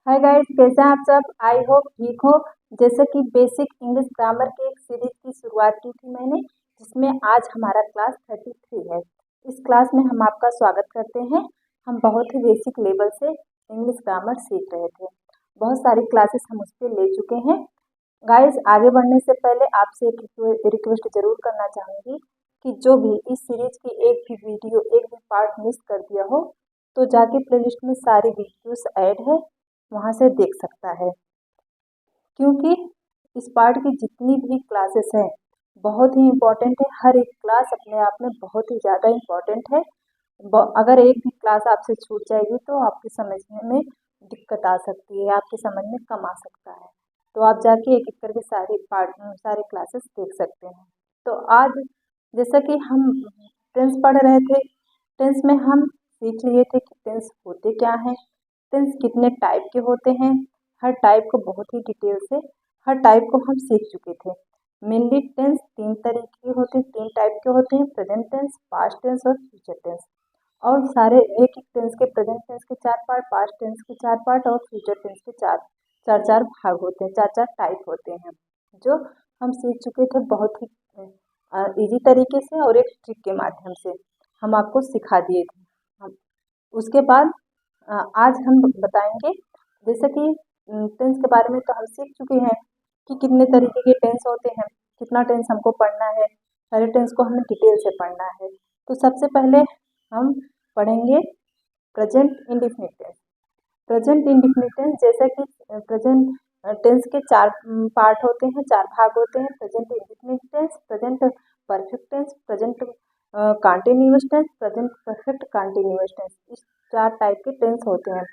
Hi guys, कैसे हैं आप सब। आई होप ठीक हो। जैसे कि बेसिक इंग्लिश ग्रामर की एक सीरीज की शुरुआत की थी मैंने, जिसमें आज हमारा क्लास 33 है। इस क्लास में हम आपका स्वागत करते हैं। हम बहुत ही बेसिक लेवल से इंग्लिश ग्रामर सीख रहे थे। बहुत सारी क्लासेस हम उस पर ले चुके हैं। गाइस, आगे बढ़ने से पहले आपसे एक रिक्वेस्ट जरूर करना चाहूँगी कि जो भी इस सीरीज की एक भी वीडियो, एक भी पार्ट मिस कर दिया हो, तो जाके प्लेलिस्ट में सारी वीडियोस ऐड है, वहाँ से देख सकता है। क्योंकि इस पार्ट की जितनी भी क्लासेस हैं बहुत ही इम्पोर्टेंट है। हर एक क्लास अपने आप में बहुत ही ज़्यादा इम्पोर्टेंट है। अगर एक भी क्लास आपसे छूट जाएगी तो आपके समझने में दिक्कत आ सकती है, आपके समझ में कम आ सकता है। तो आप जाके एक एक करके सारे क्लासेस देख सकते हैं। तो आज जैसा कि हम टेंस पढ़ रहे थे, टेंस में हम सीख लिए थे कि टेंस होते क्या हैं, टेंस कितने टाइप के होते हैं। हर टाइप को बहुत ही डिटेल से हर टाइप को हम सीख चुके थे। मेनली टेंस तीन तरीके के होते हैं, तीन टाइप के होते हैं: प्रेजेंट टेंस, पास्ट टेंस और फ्यूचर टेंस। और सारे एक एक टेंस के, प्रेजेंट टेंस के 4 पार्ट, पास्ट टेंस के 4 पार्ट और फ्यूचर टेंस के चार भाग होते हैं, 4 टाइप होते हैं, जो हम सीख चुके थे बहुत ही इजी तरीके से और एक ट्रिक के माध्यम से हम आपको सिखा दिए थे। उसके बाद आज हम बताएंगे, जैसे कि टेंस के बारे में तो हम सीख चुके हैं कि कितने तरीके के टेंस होते हैं, कितना टेंस हमको पढ़ना है, सारे टेंस को हमें डिटेल से पढ़ना है। तो सबसे पहले हम पढ़ेंगे present indefinite tense. Present indefinite tense, जैसे कि प्रेजेंट टेंस के 4 पार्ट होते हैं, 4 भाग होते हैं: present indefinite tense, present perfect tense, present continuous tense, present perfect continuous tense. इस 4 टाइप के टेंस होते हैं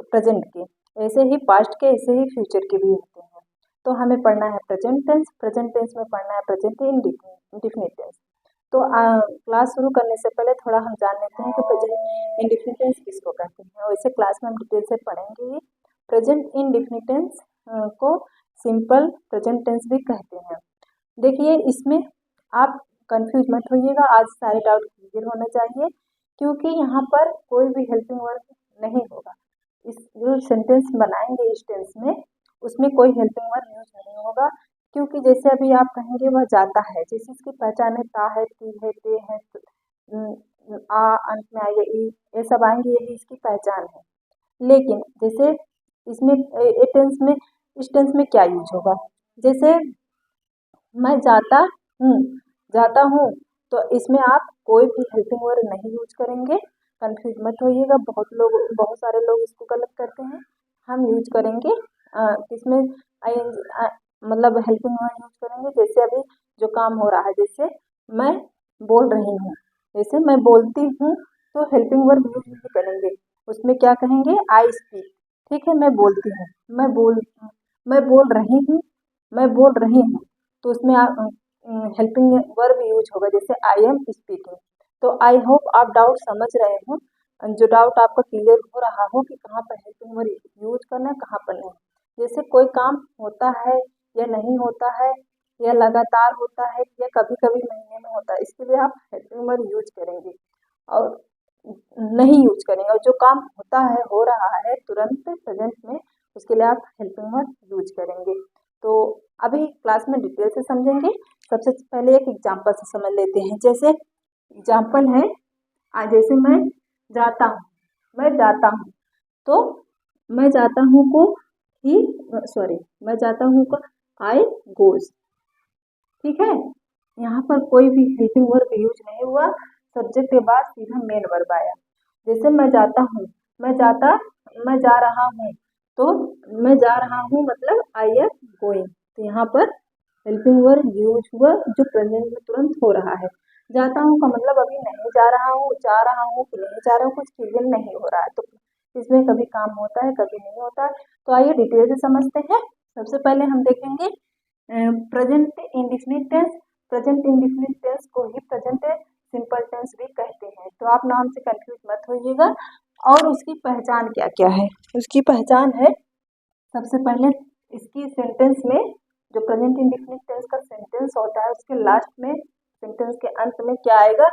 प्रेजेंट के। ऐसे ही पास्ट के, ऐसे ही फ्यूचर के भी होते हैं। तो हमें पढ़ना है प्रेजेंट टेंस, प्रेजेंट टेंस में पढ़ना है प्रेजेंट इंडेफिनिट टेंस। तो क्लास शुरू करने से पहले थोड़ा हम जान लेते हैं कि प्रेजेंट इंडेफिनिट टेंस किसको कहते हैं। वैसे क्लास में हम डिटेल से पढ़ेंगे ही। प्रेजेंट इंडेफिनिट टेंस को सिंपल प्रेजेंट टेंस भी कहते हैं। देखिए, इसमें आप कंफ्यूज मत होइएगा, आज सारे डाउट क्लियर होना चाहिए, क्योंकि यहाँ पर कोई भी हेल्पिंग वर्ड नहीं होगा। इस जो सेंटेंस बनाएंगे इस टेंस में, उसमें कोई हेल्पिंग वर्ड यूज नहीं होगा। क्योंकि जैसे अभी आप कहेंगे वह जाता है, जैसे इसकी पहचान है ता है, ती है, ते है, आ अंत में आएगा ई, ये सब आएंगे, यही इसकी पहचान है। लेकिन जैसे इसमें इस टेंस में क्या यूज होगा, जैसे मैं जाता हूँ, तो इसमें आप कोई भी हेल्पिंग वर्ड नहीं यूज करेंगे। कंफ्यूज मत होइएगा, बहुत सारे लोग इसको गलत करते हैं। हम यूज करेंगे इसमें मतलब हेल्पिंग वर्ड यूज करेंगे। जैसे अभी जो काम हो रहा है, जैसे मैं बोल रही हूँ, जैसे मैं बोलती हूँ, तो हेल्पिंग वर्ड यूज नहीं करेंगे। उसमें क्या कहेंगे, आई स्पीक। ठीक है, मैं बोलती हूँ, मैं बोल रही हूँ, मैं बोल रही हूँ, तो उसमें हेल्पिंग वर्ब यूज होगा, जैसे आई एम स्पीकिंग। तो आई होप आप डाउट समझ रहे हो। जो डाउट आपको क्लियर हो रहा हो कि कहाँ पर हेल्पिंग वर्ब यूज करना है, कहाँ पर नहीं। जैसे कोई काम होता है या नहीं होता है, या लगातार होता है, या कभी कभी महीने में होता है, इसके लिए आप हेल्पिंग वर्ब यूज करेंगे और नहीं यूज करेंगे। और जो काम होता है, हो रहा है तुरंत प्रेजेंट में, उसके लिए आप हेल्पिंग वर्ब यूज करेंगे। तो अभी क्लास में डिटेल से समझेंगे। सबसे पहले एक एग्जांपल से समझ लेते हैं। जैसे एग्जांपल है, जैसे मैं जाता हूँ, तो मैं जाता हूँ को ही सॉरी मैं जाता हूँ को आई गोज। ठीक है, यहाँ पर कोई भी हेल्पिंग वर्ब यूज नहीं हुआ, सब्जेक्ट के बाद सीधा मेन वर्ब आया। जैसे मैं जाता हूँ, मैं जा रहा हूँ, तो मैं जा रहा हूँ मतलब आई एम गोइंग। तो यहाँ पर हेल्पिंग वर्ब यूज हुआ जो प्रेजेंट में तुरंत हो रहा है। जाता हूँ का मतलब अभी नहीं जा रहा हूँ कि नहीं जा रहा हूँ, कुछ क्लियर नहीं हो रहा है, तो इसमें कभी काम होता है, कभी नहीं होता है। तो आइए डिटेल से समझते हैं। सबसे पहले हम देखेंगे present indefinite tense. Present indefinite tense को ही प्रेजेंट सिंपल टेंस भी कहते हैं। तो आप नाम से कंफ्यूज मत होइएगा। और उसकी पहचान क्या क्या है, उसकी पहचान है, सबसे पहले इसकी सेंटेंस में, जो प्रेजेंट इंडेफिनिट टेंस का सेंटेंस होता है, उसके लास्ट में, सेंटेंस के अंत में क्या आएगा,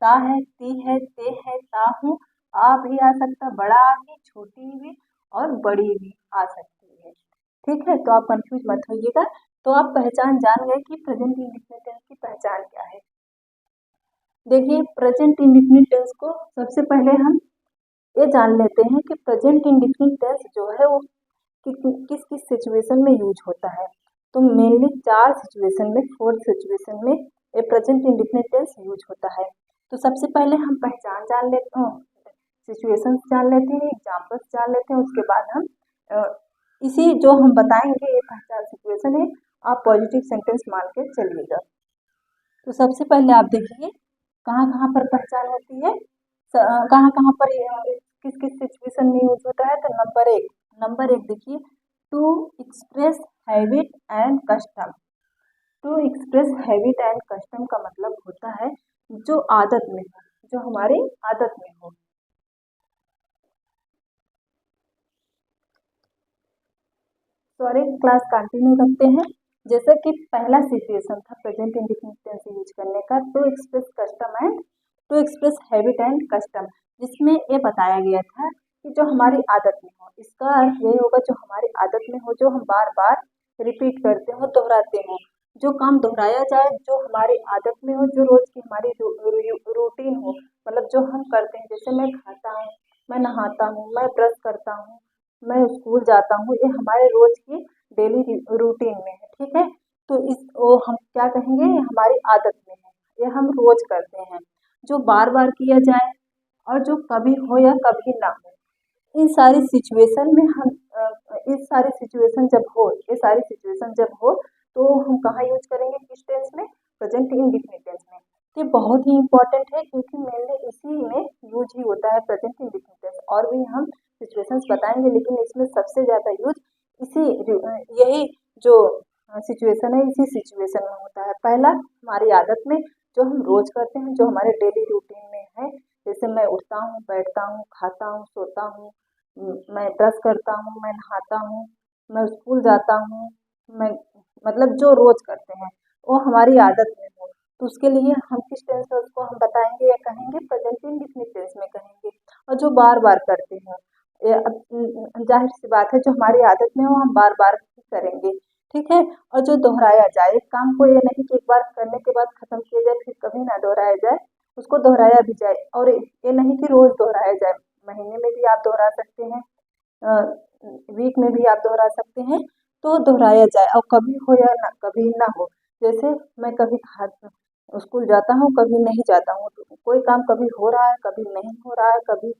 ता है, ती है, ते है, ता हूँ, आ भी आ सकता, बड़ा आ भी, छोटी भी और बड़ी भी आ सकती है। ठीक है, तो आप कंफ्यूज मत होइएगा। तो आप पहचान जान गए कि प्रेजेंट इंडेफिनिट टेंस की पहचान क्या है। देखिए, प्रेजेंट इंडेफिनिट टेंस को सबसे पहले हम ये जान लेते हैं कि प्रेजेंट इंडेफिनिट टेंस जो है वो किस किस सिचुएशन में यूज होता है। तो मेनली 4 सिचुएशन में, 4 सिचुएशन में ये प्रेजेंट इंडेफिनिट टेंस यूज होता है। तो सबसे पहले हम पहचान जान लेते हैं, सिचुएशंस जान लेते हैं, एग्जाम्पल्स जान लेते हैं, उसके बाद हम इसी जो हम बताएंगे ये पहचान सिचुएशन है, आप पॉजिटिव सेंटेंस मान के चलिएगा। तो सबसे पहले आप देखिए कहाँ कहाँ पर पहचान होती है, कहाँ कहाँ पर किस किस सिचुएशन में यूज होता है। तो नंबर एक देखिए, to express habit and custom. To express habit and custom का मतलब होता है जो आदत में हो, जो हमारी आदत में हो। सॉरी, क्लास कंटिन्यू रखते हैं। जैसे कि पहला सिचुएशन था प्रेजेंट इंडेफिनिट टेंस यूज करने का, to express custom and to express habit and custom, जिसमें ये बताया गया था कि जो हमारी आदत में हो, इसका अर्थ ये होगा जो हमारी आदत में हो, जो हम बार बार रिपीट करते हो, दोहराते हो, जो काम दोहराया जाए, जो हमारी आदत में हो, जो रोज की हमारी रूटीन हो, मतलब जो हम करते हैं। जैसे मैं खाता हूँ, मैं नहाता हूँ, मैं ब्रश करता हूँ, मैं स्कूल जाता हूँ, ये हमारे रोज की डेली रूटीन में है। ठीक है, तो इस वो हम क्या कहेंगे, ये हमारी आदत में है, ये हम रोज करते हैं। जो बार बार किया जाए और जो कभी हो या कभी ना हो, इन सारी सिचुएशन में हम इस सारी सिचुएशन जब हो, ये सारी सिचुएशन जब हो, तो हम कहाँ यूज करेंगे, किस टेंस में, प्रेजेंट इंडेफिनिट टेंस में। ये बहुत ही इंपॉर्टेंट है क्योंकि मेनली इसी में यूज ही होता है प्रेजेंट इंडेफिनिट टेंस। और भी हम सिचुएशंस बताएंगे लेकिन इसमें सबसे ज़्यादा यूज इसी यही जो सिचुएशन है, इसी सिचुएशन में होता है। पहला हमारी आदत में, जो हम रोज करते हैं, जो हमारे डेली रूटीन में है। जैसे मैं उठता हूँ, बैठता हूँ, खाता हूँ, सोता हूँ, मैं ब्रश करता हूँ, मैं नहाता हूँ, मैं स्कूल जाता हूँ, मैं मतलब जो रोज करते हैं वो हमारी आदत में हो, तो उसके लिए हम किस टेंस में उसको हम बताएंगे या कहेंगे, प्रेजेंट इंडेफिनिट टेंस में कहेंगे। और जो बार बार करते हैं, जाहिर सी बात है जो हमारी आदत में हो हम बार बार करेंगे। ठीक है, और जो दोहराया जाए, एक काम को ये नहीं कि एक बार करने के बाद खत्म किया जाए फिर कभी ना दोहराया जाए, उसको दोहराया भी जाए। और ये नहीं कि रोज दोहराया जाए, महीने में भी आप दोहरा सकते हैं, वीक में भी आप दोहरा सकते हैं, तो दोहराया जाए और कभी हो या ना कभी ना हो। जैसे मैं कभी स्कूल जाता हूँ, कभी नहीं जाता हूँ, तो कोई काम कभी हो रहा है, कभी नहीं हो रहा है, कभी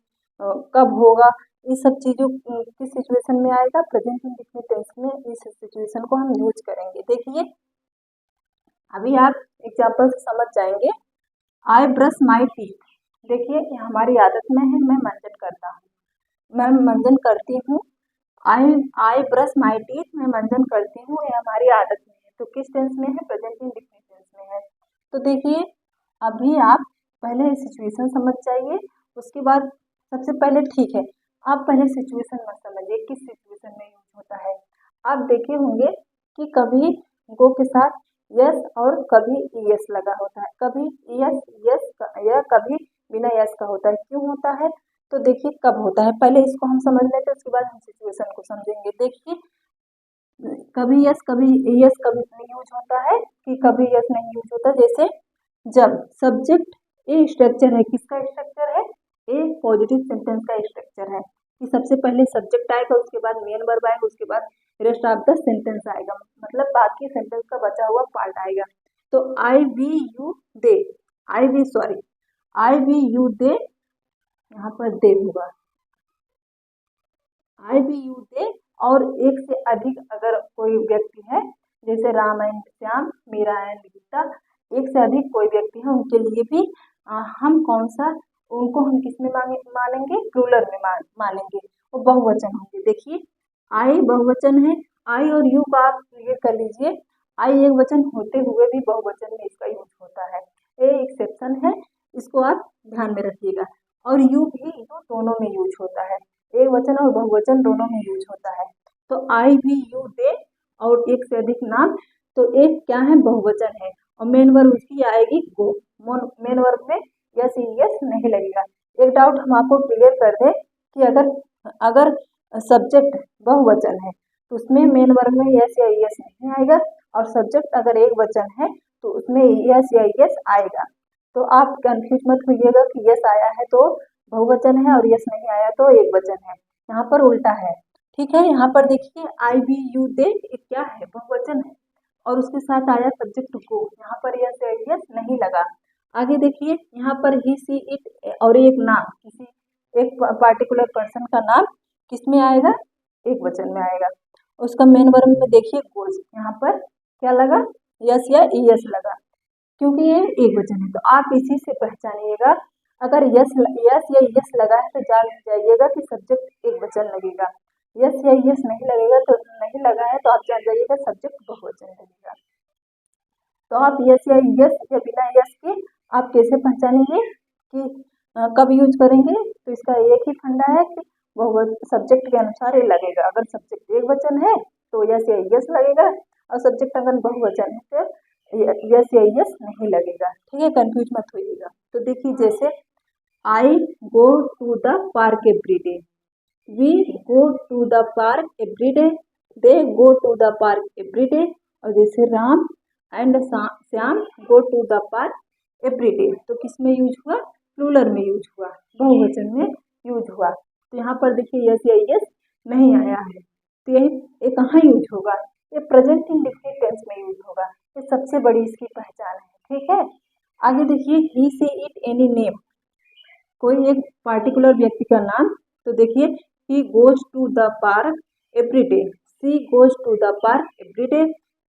कब होगा, ये सब चीज़ों किस सिचुएशन में आएगा, प्रेजेंट इंडेफिनिट टेंस में इस सिचुएशन को हम यूज करेंगे। देखिए अभी आप एग्जाम्पल से समझ जाएंगे। आई ब्रश माई टीथ, देखिए ये हमारी आदत में है, मैं मंजन करता हूँ, मैं मंजन करती हूँ। आई आई ब्रश माई टीथ, मैं मंजन करती हूँ, ये हमारी आदत में है। तो किस टेंस में है, प्रेजेंट इंडेफिनिट टेंस में है। तो देखिए अभी आप पहले सिचुएशन समझ जाइए, उसके बाद सबसे पहले, ठीक है, आप पहले सिचुएशन मत समझिए किस सिचुएशन में यूज होता है। आप देखे होंगे कि कभी गो के साथ यस और कभी यस लगा होता है, कभी यस यस या कभी बिना यस का होता है। क्यों होता है, तो देखिए कब होता है, पहले इसको हम समझ लेते हैं, उसके बाद हम सिचुएशन को समझेंगे। देखिए कभी यस कभी नहीं यूज होता है कि कभी यस नहीं यूज होता। जैसे जब सब्जेक्ट ए स्ट्रक्चर है, किसका स्ट्रक्चर है, ए पॉजिटिव सेंटेंस का स्ट्रक्चर है कि सबसे पहले सब्जेक्ट आएगा, उसके बाद मेन वर्ब आएगा, उसके बाद रेस्ट ऑफ द सेंटेंस आएगा, मतलब बाकी सेंटेंस का बचा हुआ पार्ट आएगा। तो I we you they, I we you they, यहाँ पर दे होगा, आई वी यू दे। और एक से अधिक अगर कोई व्यक्ति है, जैसे राम एंड श्याम, मीरा एंड गीता, एक से अधिक कोई व्यक्ति है, उनके लिए भी हम कौन सा, उनको हम किस में मानेंगे, प्लूरल में मानेंगे, वो बहुवचन होंगे। देखिए आई बहुवचन है, आई और यू का आप क्लियर कर लीजिए। आई एक वचन होते हुए भी बहुवचन में इसका यूज होता है, ये एक्सेप्शन है, इसको आप ध्यान में रखिएगा। और यू भी, यू दोनों में यूज होता है, एक वचन और बहुवचन दोनों में यूज होता है। तो आई भी यू दे और एक से अधिक नाम, तो एक क्या है, बहुवचन है, और मेन वर्ब उसकी आएगी गो। मेन वर्ब में यस यस नहीं लगेगा। एक डाउट हम आपको क्लियर कर दें कि अगर सब्जेक्ट बहुवचन है तो उसमें मेन वर्ब में यस या यस नहीं आएगा, और सब्जेक्ट अगर एक वचन है तो उसमें यस या यस आएगा। तो आप कंफ्यूज मत होइएगा कि यस आया है तो बहुवचन है और यस नहीं आया तो एक वचन है, यहाँ पर उल्टा है। ठीक है, यहाँ पर देखिए आई वी यू दे क्या है, बहुवचन है और उसके साथ आया सब्जेक्ट को, यहाँ पर यस या यस नहीं लगा। आगे देखिए यहाँ पर ही सी इट और एक नाम, किसी एक पार्टिकुलर पर्सन का नाम किस में आएगा, एक वचन में आएगा। उसका मेन वर्ब में देखिए गोज, यहाँ पर क्या लगा, यस या यस लगा, क्योंकि ये एक वचन है। तो आप इसी से पहचानिएगा, अगर यस यस या यस लगा है तो जान जाइएगा कि सब्जेक्ट एक वचन लगेगा, यस या यस नहीं लगेगा तो नहीं लगा है तो आप जान जाइएगा सब्जेक्ट बहुवचन लगेगा। तो आप यस या यस या बिना यस के आप कैसे पहचानेंगे कि कब यूज करेंगे, तो इसका एक ही फंडा है कि वो सब्जेक्ट के अनुसार ही लगेगा। अगर सब्जेक्ट एक वचन है तो यस या यस लगेगा, और सब्जेक्ट अगर बहुवचन है तो यस या यस नहीं लगेगा। ठीक है, कंफ्यूज मत होइएगा। तो देखिए जैसे I go to the park every day, we go to the park every day, they go to the park every day, और जैसे Ram and Shyam go to the park every day, तो किस में यूज हुआ, प्लूरल में यूज हुआ, बहुवचन में यूज हुआ। तो यहाँ पर देखिए यस या यस नहीं आया है, तो ये कहाँ यूज होगा, ये प्रेजेंट इंडेफिनिट टेंस में यूज होगा। ये सबसे बड़ी इसकी पहचान है। ठीक है, आगे देखिए ही से इट एनी नेम, कोई एक पार्टिकुलर व्यक्ति का नाम, तो देखिए he goes to the park every day, she goes to the park every day,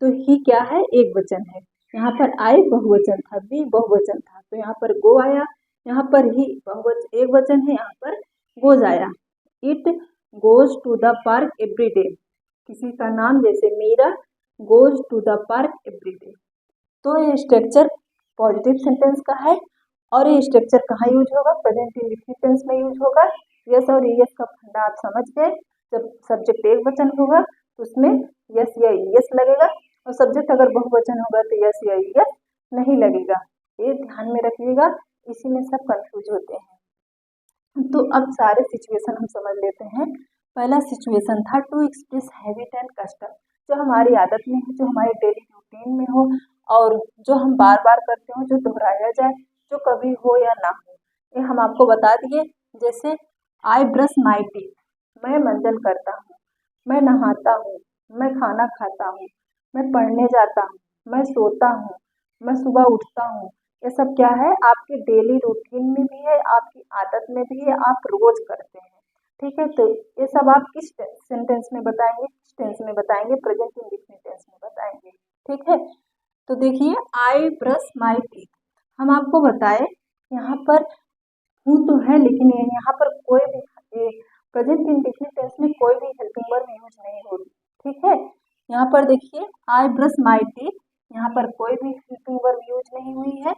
तो ही क्या है, एक वचन है। यहाँ पर आई बहुवचन था, वी बहुवचन था, तो यहाँ पर गो आया, यहाँ पर ही बहुवचन एक वचन है, यहाँ पर गोज आया। It goes to the park every day, किसी का नाम जैसे Meera goes to the park every day. तो ये स्ट्रक्चर पॉजिटिव सेंटेंस का है, और ये स्ट्रक्चर कहाँ यूज होगा, प्रेजेंट इंडेफिनिट टेंस में यूज होगा। यस और यस का फंडा आप समझ गए, जब सब्जेक्ट एक वचन होगा तो उसमें यस या यस लगेगा, और सब्जेक्ट अगर बहुवचन होगा तो यस या यस नहीं लगेगा। ये ध्यान में रखिएगा, इसी में सब कंफ्यूज होते हैं। तो अब सारे सिचुएशन हम समझ लेते हैं। पहला सिचुएशन था to express habit and custom, जो हमारी आदत में है, जो हमारे डेली रूटीन में हो, और जो हम बार बार करते हो, जो दोहराया जाए, जो कभी हो या ना हो, ये हम आपको बता दिए। जैसे आई ब्रश माई टीथ, मैं मंजन करता हूँ, मैं नहाता हूँ, मैं खाना खाता हूँ, मैं पढ़ने जाता हूँ, मैं सोता हूँ, मैं सुबह उठता हूँ। ये सब क्या है, आपके डेली रूटीन में भी है, आपकी आदत में भी है, आप रोज करते हैं। ठीक है, तो ये सब आप किस सेंटेंस में बताएंगे, किस टेंस में बताएंगे, प्रेजेंट इंडेफिनिट टेंस में बताएंगे। ठीक है, तो देखिए आई ब्रश माई टीथ, हम आपको बताए यहाँ पर हूँ तो है, लेकिन यहाँ पर कोई भी प्रेजेंट इंडेफिनिट टेंस में कोई भी हेल्पिंग वर्ब यूज नहीं होगी। ठीक है, यहाँ पर देखिए आई ब्रश माई टीथ, यहाँ पर कोई भी हेल्पिंग वर्ब यूज नहीं हुई है।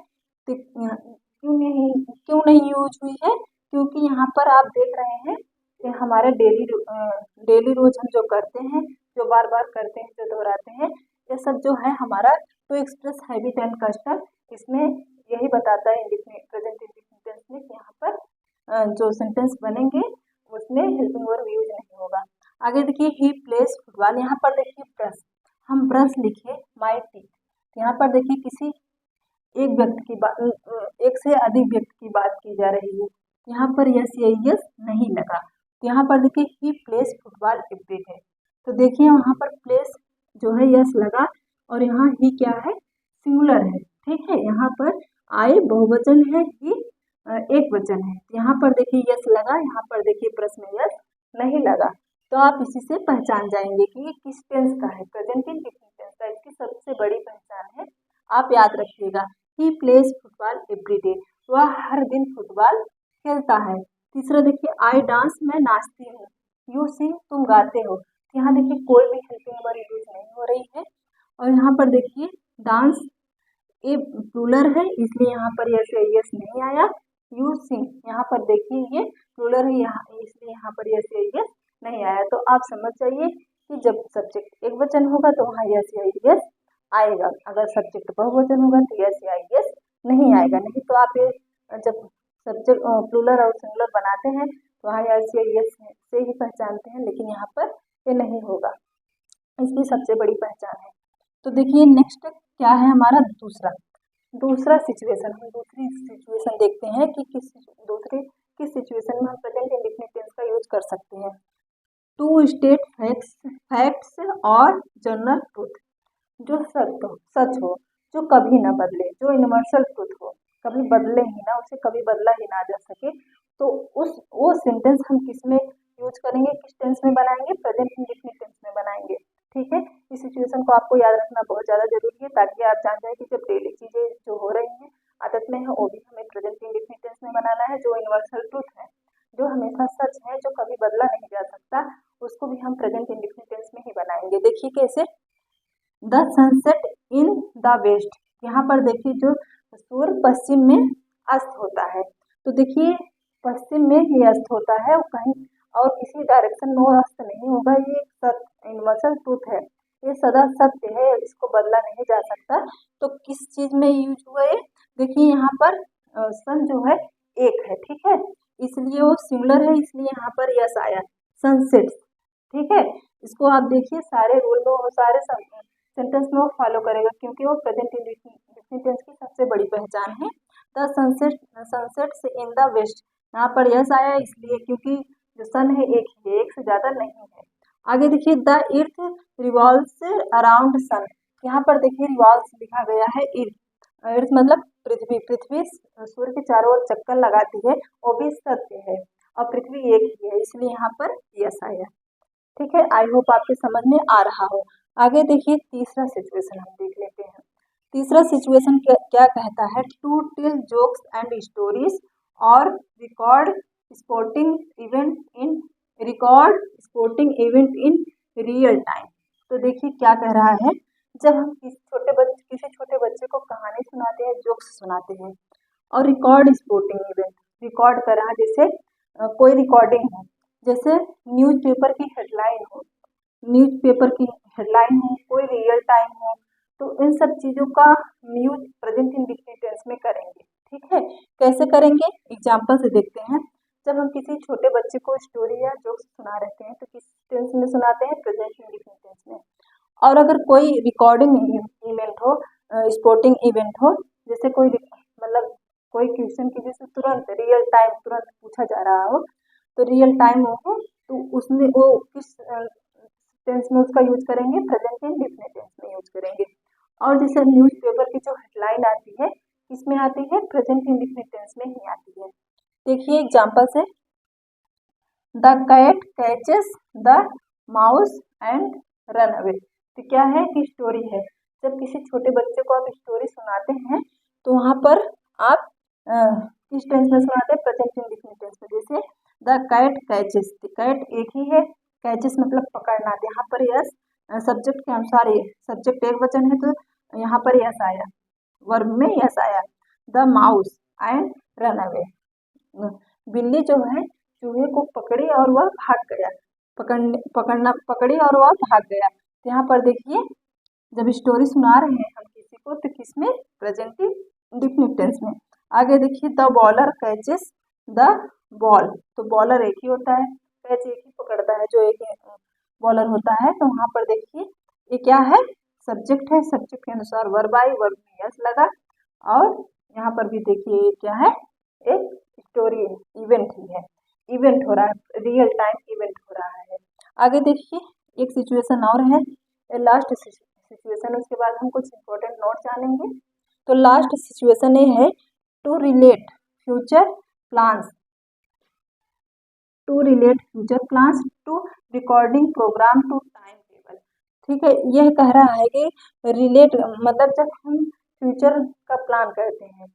तो क्यों नहीं यूज हुई है, क्योंकि यहाँ पर आप देख रहे हैं कि हमारे डेली रोज हम जो करते हैं, जो बार बार करते हैं, जो दोहराते हैं, ये सब जो है हमारा to express habit and custom, इसमें यही बताता है प्रेजेंट इंडेफिनिट टेंस में कि यहाँ पर जो सेंटेंस बनेंगे उसमें हेल्पिंग वर्ब यूज नहीं होगा। आगे देखिए ही प्लेस फुटबॉल, यहाँ पर देखिए ब्रश, हम ब्रश लिखे माई टीथ, यहाँ पर देखिए किसी एक व्यक्ति की बात, एक से अधिक व्यक्ति की बात की जा रही है, यहाँ पर यस या यस नहीं लगा। तो यहाँ पर देखिए ही प्लेस फुटबॉल एवरी डे, तो देखिए वहाँ पर प्लेस जो है यस लगा, और यहाँ ही क्या है, सिंगुलर है। ठीक है, यहाँ पर आई बहुवचन है, ही एक वचन है, यहाँ पर देखिए यस लगा, यहाँ पर देखिए प्रश्न में यस नहीं लगा। तो आप इसी से पहचान जाएंगे कि ये किस टेंस का है, प्रेजेंट इंडेफिनिट टेंस का, इसकी सबसे बड़ी पहचान है। आप याद रखिएगा, he plays football every day, वह हर दिन फुटबॉल खेलता है। तीसरा देखिए आई डांस, मैं नाचती हूँ, यू सिंग, तुम गाते हो। यहाँ देखिए कोई भी हेल्पिंग वर्ब यूज नहीं हो रही है, और यहाँ पर देखिए डांस ये प्लूरल है, इसलिए यहाँ पर यस या यस नहीं आया। यू सिंग, यहाँ पर देखिए ये प्लूरल है, यहाँ इसलिए यहाँ पर यस या यस नहीं आया। तो आप समझ जाइए कि जब सब्जेक्ट एक वचन होगा तो वहाँ यस या यस आएगा, अगर सब्जेक्ट बहुवचन होगा तो यस या यस नहीं आएगा। नहीं तो आप ये जब सब्जेक्ट प्लूरल और सिंगुलर बनाते हैं वहाँ यस या यस से ही पहचानते हैं, लेकिन यहाँ पर ये नहीं होगा। इसकी सबसे बड़ी पहचान है। तो देखिए नेक्स्ट क्या है हमारा दूसरा सिचुएशन। हम दूसरी सिचुएशन देखते हैं कि किस सिचुएशन में हम प्रेजेंट इंडेफिनिट टेंस का यूज कर सकते हैं। टू स्टेट फैक्ट्स और जनरल ट्रूथ, जो सच हो, जो कभी ना बदले, जो यूनिवर्सल ट्रूथ हो, कभी बदले ही ना, उसे कभी बदला ही ना जा सके, तो वो सेंटेंस हम किस में यूज करेंगे, किस टेंस में बनाएंगे, प्रेजेंट इंडेफिनिट टेंस में बनाएंगे। ठीक है, इस सिचुएशन को आपको याद रखना बहुत ज़्यादा जरूरी है, ताकि आप जान जाए कि जब डेली चीज़ें जो हो रही हैं आदत में है, वो भी हमें प्रेजेंट इंडेफिनिट टेंस में बनाना है। जो यूनिवर्सल ट्रूथ है, जो हमेशा सच है, जो कभी बदला नहीं जा सकता, उसको भी हम प्रेजेंट इंडेफिनिट टेंस में ही बनाएंगे। देखिए कैसे, the sunset in the west, यहाँ पर देखिए जो सूर्य पश्चिम में अस्त होता है, तो देखिए पश्चिम में ही अस्त होता है, कहीं और किसी डायरेक्शन में वो अस्त नहीं होगा। ये यूनिवर्सल ट्रूथ है, ये सदा सत्य है, इसको बदला नहीं जा सकता। तो किस चीज में यूज हुआ है, देखिए यहाँ पर सन जो है एक है, ठीक है, इसलिए वो सिंगुलर है, इसलिए यहाँ पर यस आया, सनसेट। ठीक है, इसको आप देखिए सारे रूल में, सारे सेंटेंस में वो फॉलो करेगा, क्योंकि वो प्रेजेंट इंडेफिनिट टेंस की सबसे बड़ी पहचान है। The sunsets in the west, यहाँ पर यस आया इसलिए क्योंकि जो सन है एक ही है, एक से ज्यादा नहीं है। आगे देखिए, the earth revolves around sun, यहाँ पर देखिए रिवॉल्व्स लिखा गया है, अर्थ मतलब पृथ्वी सूर्य के चारों ओर चक्कर लगाती है, वो भी सत्य है, और पृथ्वी एक ही है, इसलिए यहाँ पर यस आया। ठीक है, आई होप आपके समझ में आ रहा हो। आगे देखिए तीसरा सिचुएशन हम देख लेते हैं। तीसरा सिचुएशन क्या कहता है, to tell jokes and stories और record sporting event in real time. तो देखिए क्या कह रहा है, जब हम किसी छोटे बच्चे को कहानी सुनाते हैं, जोक्स सुनाते हैं, और रिकॉर्ड स्पोर्टिंग इवेंट, रिकॉर्ड कर रहा है, जैसे कोई रिकॉर्डिंग हो, जैसे न्यूज़पेपर की हेडलाइन हो, कोई रियल टाइम हो, तो इन सब चीज़ों का यूज प्रेजेंट इंडेफिनिट टेंस में करेंगे। ठीक है, कैसे करेंगे, एग्जाम्पल से देखते हैं। जब हम किसी छोटे बच्चे को स्टोरी या जोक्स सुना रहते हैं, तो किस टेंस में सुनाते हैं, प्रेजेंट इंडेफिनिट टेंस में। और अगर कोई रिकॉर्डिंग इवेंट हो, स्पोर्टिंग इवेंट हो, जैसे कोई मतलब कोई क्वेश्चन की जैसे तुरंत रियल टाइम तुरंत पूछा जा रहा हो, तो रियल टाइम हो, तो उसमें वो किस टेंस में उसका यूज करेंगे, प्रेजेंट इंडेफिनिट टेंस में यूज करेंगे। और जैसे न्यूज़पेपर की जो हेडलाइन आती है, किसमें आती है, प्रेजेंट इंडेफिनिट टेंस में ही आती है। देखिए एग्जांपल से, the cat catches the mouse and run away. तो क्या है कि स्टोरी है, जब किसी छोटे बच्चे को आप स्टोरी सुनाते हैं, तो वहाँ पर आप किस टेंस में सुनाते हैं, प्रेजेंट इंडेफिनिट टेंस में। जैसे द कैट कैचेस, कैट एक ही है, कैचेस मतलब पकड़ना, यहाँ पर यस सब्जेक्ट के अनुसार, ये सब्जेक्ट एक वचन है, तो यहाँ पर यस आया, वर्ब में यस आया। The mouse and run away, बिल्ली जो है चूहे को पकड़ी और वह भाग गया, पकड़ी और वह भाग गया। तो यहाँ पर देखिए, जब स्टोरी सुना रहे हैं हम किसी को, तो किसमें, प्रेजेंट इंडेफिनिट टेंस में। आगे देखिए, the bowler catches the ball, तो बॉलर एक ही होता है, कैच एक ही पकड़ता है, जो एक बॉलर होता है। तो वहाँ पर देखिए ये क्या है, सब्जेक्ट है, सब्जेक्ट के अनुसार वर्ब आई, वर्ब में यस लगा, और यहाँ पर भी देखिए ये क्या है, एक स्टोरी इवेंट ही है, इवेंट हो रहा है, रियल टाइम इवेंट हो रहा है। आगे देखिए एक सिचुएशन और है, लास्ट सिचुएशन, उसके बाद हम कुछ इंपॉर्टेंट नोट जानेंगे। तो लास्ट सिचुएशन ये है, to relate future plans to recording programme to time table. ठीक है, यह कह रहा है कि रिलेट मतलब जब हम फ्यूचर का प्लान करते हैं,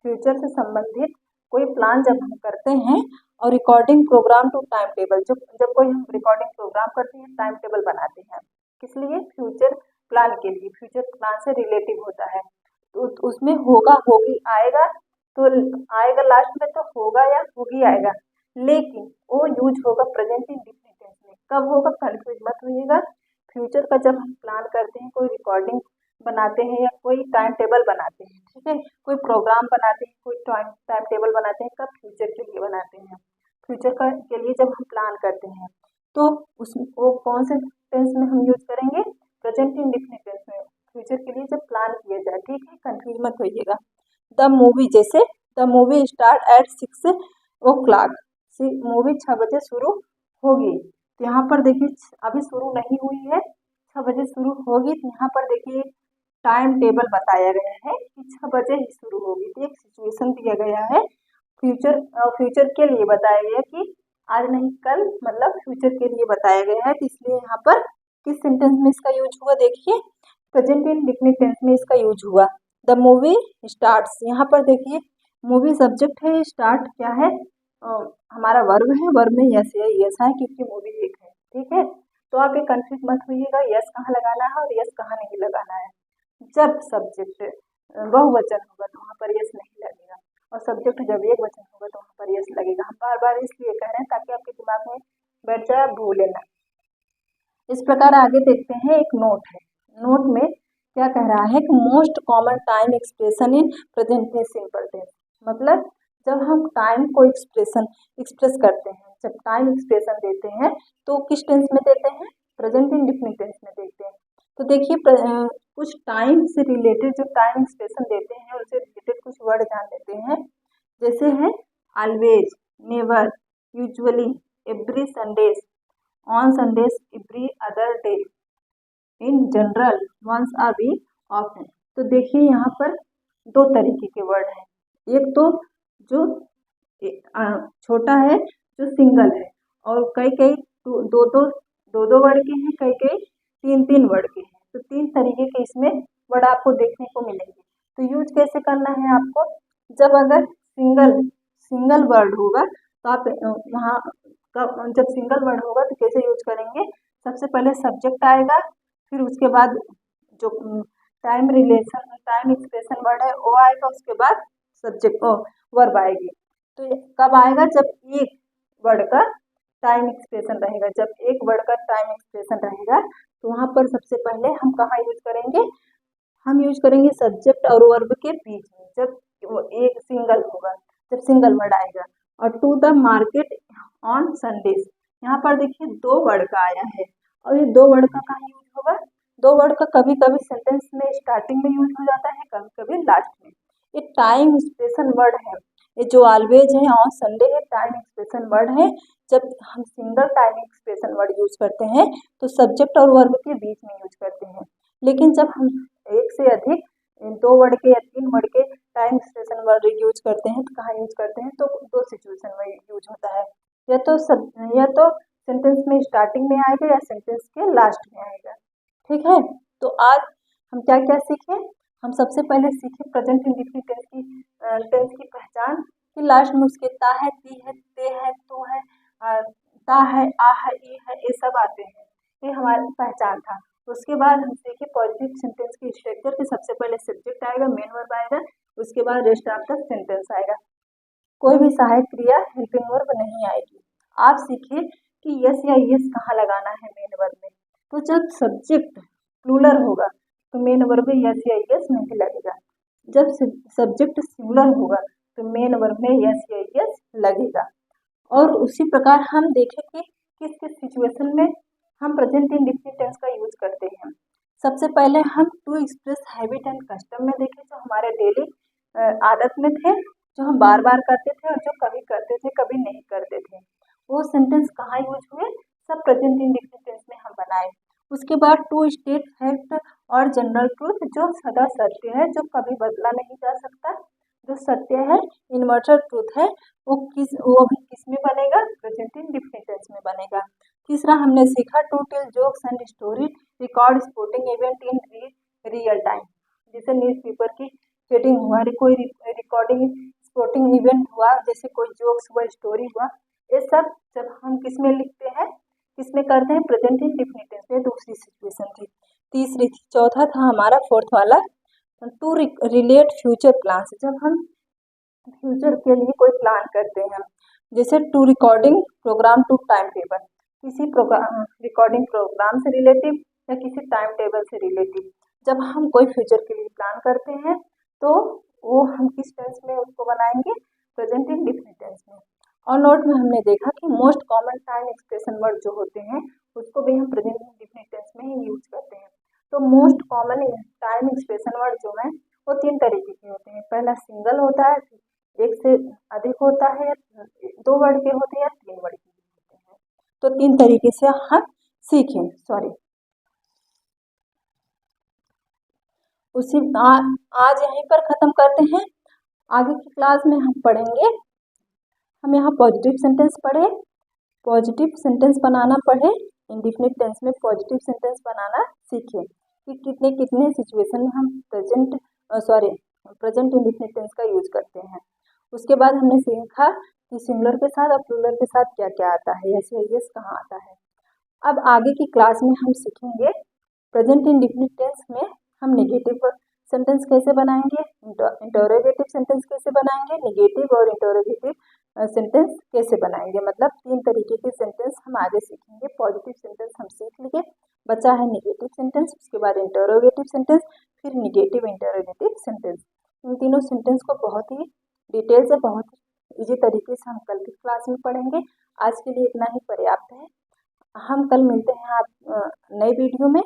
फ्यूचर से संबंधित कोई प्लान जब हम करते हैं, और recording programme to time table, जब कोई हम रिकॉर्डिंग प्रोग्राम करते हैं, टाइम टेबल बनाते हैं, किस लिए, फ्यूचर प्लान के लिए, फ्यूचर प्लान से रिलेटिव होता है, तो उसमें होगा, होगी, आएगा, तो आएगा लास्ट में, तो होगा या होगी आएगा, लेकिन वो यूज होगा प्रेजेंट इंडेफिनिट टेंस में। कब होगा, कंफ्यूज मत होइएगा। फ्यूचर का जब हम प्लान करते हैं, कोई रिकॉर्डिंग बनाते हैं या कोई टाइम टेबल बनाते हैं, ठीक है, कोई प्रोग्राम बनाते हैं, कोई टाइम टेबल बनाते हैं, कब, फ्यूचर के लिए बनाते हैं। फ्यूचर का के लिए जब हम प्लान करते हैं तो वो कौन से टेंस में हम यूज करेंगे, प्रेजेंट इंडेफिनिट टेंस में, फ्यूचर के लिए जब प्लान किया जाए। ठीक है, कंफ्यूज मत होइएगा। द मूवी, जैसे the movie start at 6 o'clock, movie 6 बजे शुरू होगी। तो यहाँ पर देखिए अभी शुरू नहीं हुई है, 6 बजे शुरू होगी। तो यहाँ पर देखिए टाइम टेबल बताया गया है कि 6 बजे ही शुरू होगी। तो एक सिचुएशन दिया गया है, फ्यूचर के लिए बताया गया कि आज नहीं कल, मतलब फ्यूचर के लिए बताया गया है। तो इसलिए यहाँ पर किस सेंटेंस में इसका यूज हुआ, देखिए प्रेजेंट इंडेफिनिट टेंस में इसका यूज हुआ। द मूवी स्टार्ट्स, यहाँ पर देखिए मूवी सब्जेक्ट है, स्टार्ट क्या है, हमारा वर्ब है, वर्ब में यस है, यस है क्योंकि मूवी एक है। ठीक है, तो आप ये कंफ्यूज मत होइएगा, यस कहाँ लगाना है और यस कहाँ नहीं लगाना है। जब सब्जेक्ट बहुवचन होगा तो वहाँ पर यस नहीं लगेगा, और सब्जेक्ट जब एक वचन होगा तो वहाँ पर यस लगेगा। हम बार बार इसलिए कह रहे हैं ताकि आपके दिमाग में बैठ जाए, भूले ना। इस प्रकार आगे देखते हैं, एक नोट है। नोट में क्या कह रहा है कि most common time expression in present simple tense, मतलब जब हम टाइम को एक्सप्रेस करते हैं, जब टाइम एक्सप्रेशन देते हैं तो किस टेंस में देते हैं, प्रेजेंट इंडेफिनिट टेंस में देते हैं। तो देखिए कुछ टाइम से रिलेटेड जो टाइम एक्सप्रेशन देते हैं उससे रिलेटेड कुछ वर्ड जान लेते हैं। जैसे है always, never, usually, every Sundays, on Sundays, every other day, in general, once a week, often. तो देखिए यहाँ पर दो तरीके के वर्ड हैं। एक तो जो छोटा है, जो सिंगल है, और कई कई दो वर्ड के हैं, कई कई तीन वर्ड के हैं। तो तीन तरीके के इसमें वर्ड आपको देखने को मिलेंगे। तो यूज कैसे करना है आपको, जब अगर सिंगल वर्ड होगा तो आप वहाँ जब सिंगल वर्ड होगा तो कैसे यूज करेंगे, सबसे पहले सब्जेक्ट आएगा, फिर उसके बाद जो टाइम एक्सप्रेशन वर्ड है वो आएगा, उसके बाद सब्जेक्ट वर्ब आएगी। तो कब आएगा, जब एक वर्ड का टाइम एक्सप्रेशन रहेगा। जब एक वर्ड का टाइम एक्सप्रेशन रहेगा तो वहाँ पर सबसे पहले हम कहाँ यूज करेंगे, हम यूज करेंगे सब्जेक्ट और वर्ब के बीच में, जब वो एक सिंगल होगा, जब सिंगल वर्ड आएगा। और to the market on Sundays, यहाँ पर देखिए दो वर्ड का आया है, और ये दो वर्ड का कहाँ यूज होगा, दो वर्ड का कभी कभी सेंटेंस में स्टार्टिंग में यूज हो जाता है, कभी कभी लास्ट में। ये टाइम एक्सप्रेशन वर्ड है, ये जो ऑलवेज है, ऑन संडे है, टाइम एक्सप्रेशन वर्ड है। जब हम single time expression word use करते हैं तो सब्जेक्ट और वर्ब के बीच में यूज करते हैं। लेकिन जब हम एक से अधिक दो वर्ड के या तीन वर्ड के टाइम एक्सप्रेशन वर्ड यूज करते हैं तो कहाँ यूज करते हैं, तो दो सिचुएशन में यूज होता है, या तो सेंटेंस में स्टार्टिंग में आएगा या सेंटेंस के लास्ट में आएगा। ठीक है, तो आज हम क्या क्या सीखे, हम सबसे पहले सीखे प्रेजेंट इंडेफिनिट टेंस की पहचान, कि लास्ट में उसके ता है, ती है, ते है, तो है, ता है, आ है, ई है, ये सब आते हैं, ये हमारी पहचान था। उसके बाद हम सीखे पॉजिटिव सेंटेंस की स्ट्रक्चर, के सबसे पहले सब्जेक्ट आएगा, मेन वर्ब आएगा, उसके बाद रेस्ट ऑफ द सेंटेंस आएगा, कोई भी सहायक क्रिया हेल्पिंग वर्ब नहीं आएगी। आप सीखे कि यस या यस कहाँ लगाना है मेन वर्ब में। तो जब सब्जेक्ट प्लूरल होगा तो मेन वर्ब में यस या यस नहीं लगेगा, जब सब्जेक्ट सिंगुलर होगा तो मेन वर्ब में यस या यस लगेगा। और उसी प्रकार हम देखें कि किस किस सिचुएशन में हम प्रेजेंट इंडेफिनिट टेंस का यूज करते हैं। सबसे पहले हम to express habit and custom में देखें, जो हमारे डेली आदत में थे, जो हम बार बार करते थे और जो कभी करते थे कभी नहीं करते थे, वो सेंटेंस कहाँ यूज हुए, सब प्रेजेंट इंडेफिनिट टेंस में हम बनाए। उसके बाद टू स्टेट फैक्ट और जनरल ट्रूथ, जो सदा सत्य है, जो कभी बदला नहीं जा सकता, जो सत्य है, यूनिवर्सल ट्रूथ है, वो भी किस में बनेगा, प्रेजेंट इंडेफिनिट टेंस में बनेगा। तीसरा हमने सीखा to tell jokes and story, record sporting event in real time, जैसे न्यूज़पेपर की चीटिंग हुआ, कोई रिकॉर्डिंग स्पोर्टिंग इवेंट हुआ, जैसे कोई जोक्स हुआ, स्टोरी हुआ, ये सब जब हम किस में लिखते हैं, किस में करते हैं, प्रेजेंट इंडेफिनिट टेंस में। दूसरी सिचुएशन थी, तीसरी थी। चौथा था हमारा फोर्थ वाला टू रिलेट फ्यूचर प्लान्स, जब हम फ्यूचर के लिए कोई प्लान करते हैं, जैसे to recording programme to time table, किसी रिकॉर्डिंग प्रोग्राम से रिलेटिव या किसी टाइम टेबल से रिलेटिव, जब हम कोई फ्यूचर के लिए प्लान करते हैं तो वो हम किस टेंस में उसको बनाएंगे, प्रेजेंट इंडेफिनिट टेंस में। और नोट में हमने देखा कि most common time expression word जो होते हैं उसको भी हम प्रेजेंट इंडेफिनिट टेंस में ही यूज करते हैं। तो most common time expression word जो है वो 3 तरीके के होते हैं। पहला सिंगल होता है, एक से अधिक होता है, 2 वर्ड के होते हैं या 3 वर्ड के होते हैं। तो 3 तरीके से हम सीखें। आज यहीं पर खत्म करते हैं। आगे की क्लास में हम पढ़ेंगे, हम यहाँ पॉजिटिव सेंटेंस पढ़े, पॉजिटिव सेंटेंस बनाना पढ़े, इंडेफिनिट टेंस में पॉजिटिव सेंटेंस बनाना सीखें कि कितने कितने सिचुएशन में हम प्रेजेंट इंडेफिनिट टेंस का यूज करते हैं। उसके बाद हमने सीखा कि सिंगुलर के साथ और प्लूरल के साथ क्या क्या आता है, यस या यस कहाँ आता है। अब आगे की क्लास में हम सीखेंगे प्रेजेंट इंडेफिनिट टेंस में हम नेगेटिव सेंटेंस कैसे बनाएंगे, इंटरोगेटिव सेंटेंस कैसे बनाएंगे, नेगेटिव और इंटरोगेटिव सेंटेंस कैसे बनाएंगे। मतलब 3 तरीके के सेंटेंस हम आगे सीखेंगे। पॉजिटिव सेंटेंस हम सीख लिए, बचा है नेगेटिव सेंटेंस, उसके बाद इंटरोगेटिव सेंटेंस, फिर नेगेटिव इंटरोगेटिव सेंटेंस। इन तीनों सेंटेंस को बहुत ही डिटेल से, बहुत ही ईजी तरीके से हम कल की क्लास में पढ़ेंगे। आज के लिए इतना ही पर्याप्त है। हम कल मिलते हैं आप नए वीडियो में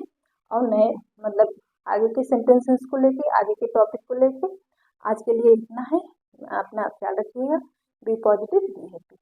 और नए मतलब आगे के सेंटेंसेस को लेके, आगे के टॉपिक को लेके। आज के लिए इतना है। अपना ख्याल रखिएगा। Be positive, be happy.